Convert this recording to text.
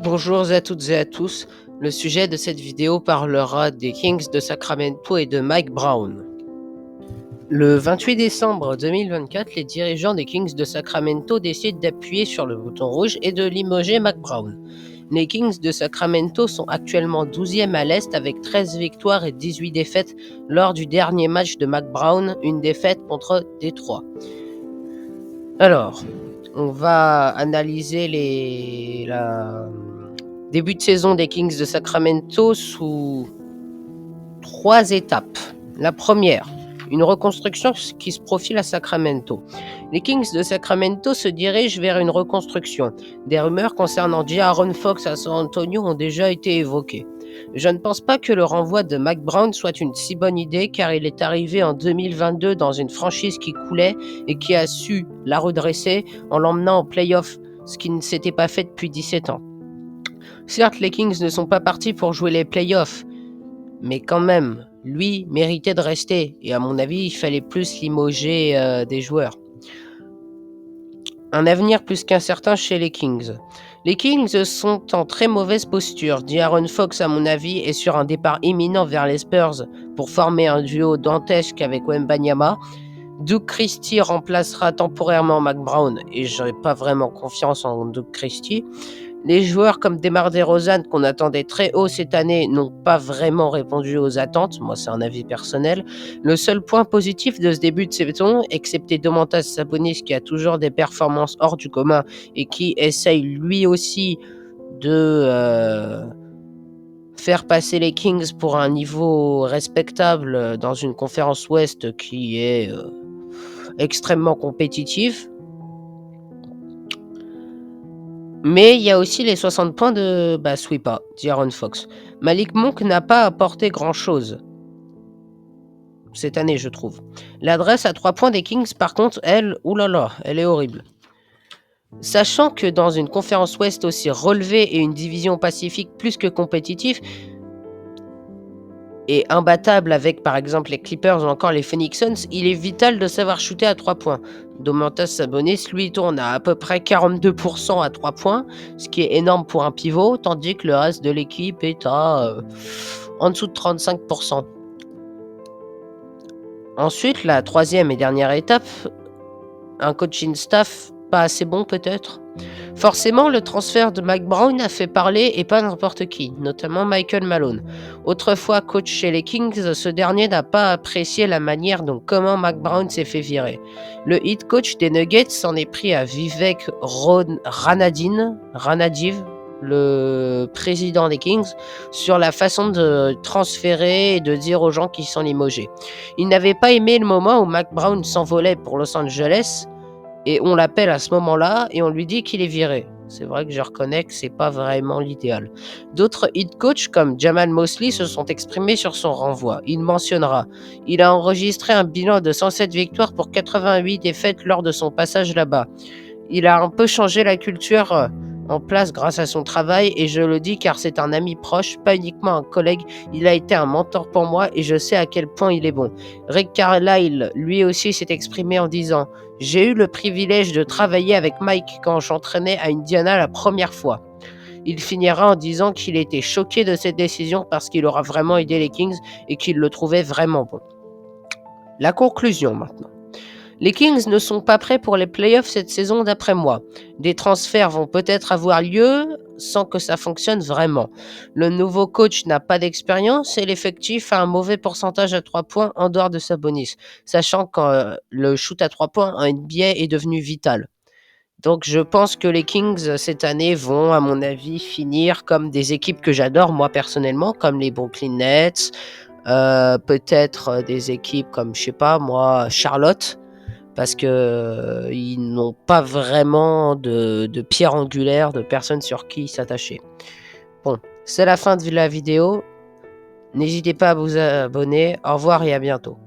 Bonjour à toutes et à tous, le sujet de cette vidéo parlera des Kings de Sacramento et de Mike Brown. Le 28 décembre 2024, les dirigeants des Kings de Sacramento décident d'appuyer sur le bouton rouge et de limoger Mike Brown. Les Kings de Sacramento sont actuellement 12e à l'Est avec 13 victoires et 18 défaites lors du dernier match de Mike Brown, une défaite contre Détroit. Alors, on va analyser début de saison des Kings de Sacramento sous 3 étapes. La première, une reconstruction qui se profile à Sacramento. Les Kings de Sacramento se dirigent vers une reconstruction. Des rumeurs concernant De'Aaron Fox à San Antonio ont déjà été évoquées. Je ne pense pas que le renvoi de Mike Brown soit une si bonne idée car il est arrivé en 2022 dans une franchise qui coulait et qui a su la redresser en l'emmenant en play-off, ce qui ne s'était pas fait depuis 17 ans. Certes, les Kings ne sont pas partis pour jouer les playoffs, mais quand même, lui méritait de rester. Et à mon avis, il fallait plus limoger des joueurs. Un avenir plus qu'incertain chez les Kings. Les Kings sont en très mauvaise posture. De'Aaron Fox, à mon avis, est sur un départ imminent vers les Spurs pour former un duo dantesque avec Wembanyama. Duke Christie remplacera temporairement Mike Brown et je n'ai pas vraiment confiance en Duke Christie. Les joueurs comme DeMar DeRozan qu'on attendait très haut cette année n'ont pas vraiment répondu aux attentes, moi c'est un avis personnel. Le seul point positif de ce début de saison, excepté Domantas Sabonis qui a toujours des performances hors du commun et qui essaye lui aussi de faire passer les Kings pour un niveau respectable dans une conférence Ouest qui est extrêmement compétitive. Mais il y a aussi les 60 points de Sweepa, De'Aaron Fox. Malik Monk n'a pas apporté grand-chose cette année, je trouve. L'adresse à 3 points des Kings, par contre, elle est horrible. Sachant que dans une conférence Ouest aussi relevée et une division Pacifique plus que compétitive, et imbattable avec par exemple les Clippers ou encore les Phoenix Suns, il est vital de savoir shooter à 3 points. Domantas Sabonis, lui, tourne à peu près 42% à 3 points, ce qui est énorme pour un pivot, tandis que le reste de l'équipe est à en dessous de 35%. Ensuite, la troisième et dernière étape, un coaching staff pas assez bon peut-être. Forcément, le transfert de Mike Brown a fait parler et pas n'importe qui, notamment Michael Malone. Autrefois coach chez les Kings, ce dernier n'a pas apprécié la manière dont comment Mike Brown s'est fait virer. Le head coach des Nuggets s'en est pris à Vivek Ranadiv, le président des Kings, sur la façon de transférer et de dire aux gens qui sont limogés. Il n'avait pas aimé le moment où Mike Brown s'envolait pour Los Angeles, et on l'appelle à ce moment-là et on lui dit qu'il est viré. C'est vrai que je reconnais que c'est pas vraiment l'idéal. D'autres head coachs comme Jamal Mosley se sont exprimés sur son renvoi. Il mentionnera: il a enregistré un bilan de 107 victoires pour 88 défaites lors de son passage là-bas. Il a un peu changé la culture en place grâce à son travail et je le dis car c'est un ami proche, pas uniquement un collègue. Il a été un mentor pour moi et je sais à quel point il est bon. Rick Carlisle, lui aussi, s'est exprimé en disant: j'ai eu le privilège de travailler avec Mike quand j'entraînais à Indiana la première fois. Il finira en disant qu'il était choqué de cette décision parce qu'il aura vraiment aidé les Kings et qu'il le trouvait vraiment bon. La conclusion maintenant. Les Kings ne sont pas prêts pour les playoffs cette saison d'après moi. Des transferts vont peut-être avoir lieu sans que ça fonctionne vraiment. Le nouveau coach n'a pas d'expérience et l'effectif a un mauvais pourcentage à 3 points en dehors de Sabonis, sachant que le shoot à 3 points en NBA est devenu vital. Donc je pense que les Kings cette année vont, à mon avis, finir comme des équipes que j'adore moi personnellement, comme les Brooklyn Nets, Peut-être des équipes comme, je sais pas moi, Charlotte, parce que ils n'ont pas vraiment de pierre angulaire, de personnes sur qui s'attacher. Bon, c'est la fin de la vidéo. N'hésitez pas à vous abonner. Au revoir et à bientôt.